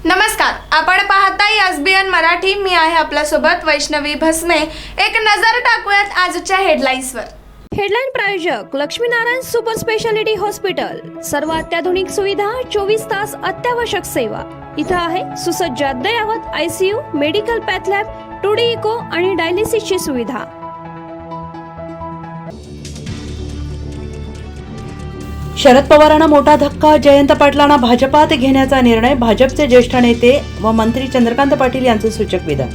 नमस्कार, आपण पाहताय एसबीएन मराठी. मी आहे आपल्यासोबत वैष्णवी भस्मे. एक नजर टाकूयात आजच्या हेडलाईन्सवर. हेडलाईन प्रायोजक लक्ष्मीनारायण सुपर स्पेशालिटी हॉस्पिटल. सर्व अत्याधुनिक सुविधा, 24 तास अत्यावश्यक सेवा. इथं आहे सुसज्ज अद्ययावत ICU, medical path lab, 2D echo आणि डायलिसिसची सुविधा. शरद पवारांना मोठा धक्का. जयंत पाटलांना भाजपात घेण्याचा निर्णय. भाजपचे ज्येष्ठ नेते व मंत्री चंद्रकांत पाटील यांचं सूचक विधान.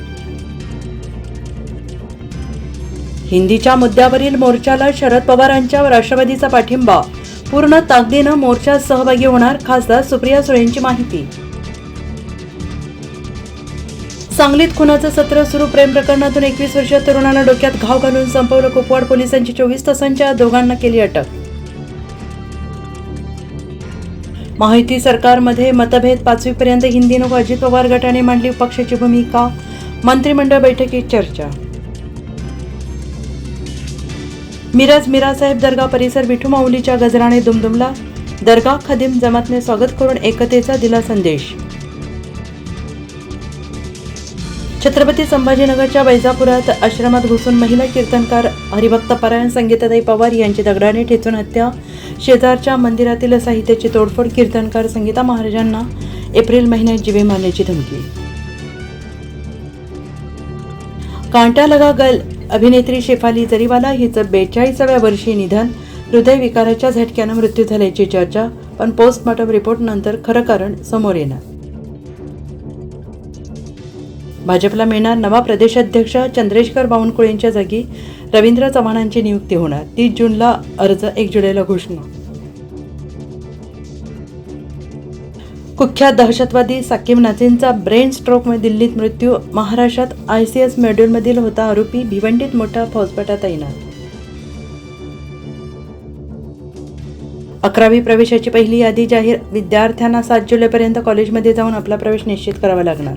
हिंदीच्या मुद्द्यावरील मोर्चाला शरद पवारांच्या राष्ट्रवादीचा पाठिंबा. पूर्ण ताकदीनं मोर्चात सहभागी होणार खासदार सुप्रिया सुळेंची माहिती. सांगलीत खुनाचं सत्र सुरू. प्रेम प्रकरणातून 21 वर्षीय तरुणाला डोक्यात घाव घालून संपवलं. कुपवाड पोलिसांची 24 तासांच्या दोघांना केली अटक. माहिती सरकारमध्ये मतभेद. 5वी पर्यंत हिंदी नको. अजित पवार गटाने मांडली पक्षाची भूमिका. मंत्रिमंडळ बैठकीत चर्चा. मिरज मिरासाहेब दर्गा परिसर विठू माऊलीच्या गजराने दुमदुमला. दर्गा खदीम जमातने स्वागत करून एकतेचा दिला संदेश. छत्रपती संभाजीनगरच्या वैजापुरात आश्रमात घुसून महिला कीर्तनकार हरिभक्त पारायण संगीताताई पवार यांची दगडाने ठेचून हत्या. शेजारच्या मंदिरातील साहित्याची तोडफोड. कीर्तनकार संगीता महाराजांना एप्रिल महिन्यात जीवे मारण्याची धमकी. कांटा लगा गल. अभिनेत्री शेफाली जरीवाला हिचं 42व्या वर्षी निधन. हृदयविकाराच्या झटक्यानं मृत्यू झाल्याची चर्चा, पण पोस्टमॉर्टम रिपोर्ट नंतर खरं कारण समोर येणार. भाजपला मिळणार नवा प्रदेशाध्यक्ष. चंद्रेशकर बावनकुळेंच्या जागी रवींद्र चव्हाणांची नियुक्ती होणार. 30 जूनला अर्ज, 1 जुलैला घोषणा. कुख्यात दहशतवादी साकीब नाझीमचा ब्रेन स्ट्रोकमुळे दिल्लीत मृत्यू. महाराष्ट्रात ICS मॉड्यूलमधील होता आरोपी. भिवंडीत मोठा फौजफाटा तैनात. 11वी प्रवेशाची पहिली यादी जाहीर. विद्यार्थ्यांना 7 जुलैपर्यंत कॉलेजमध्ये जाऊन आपला प्रवेश निश्चित करावा लागणार.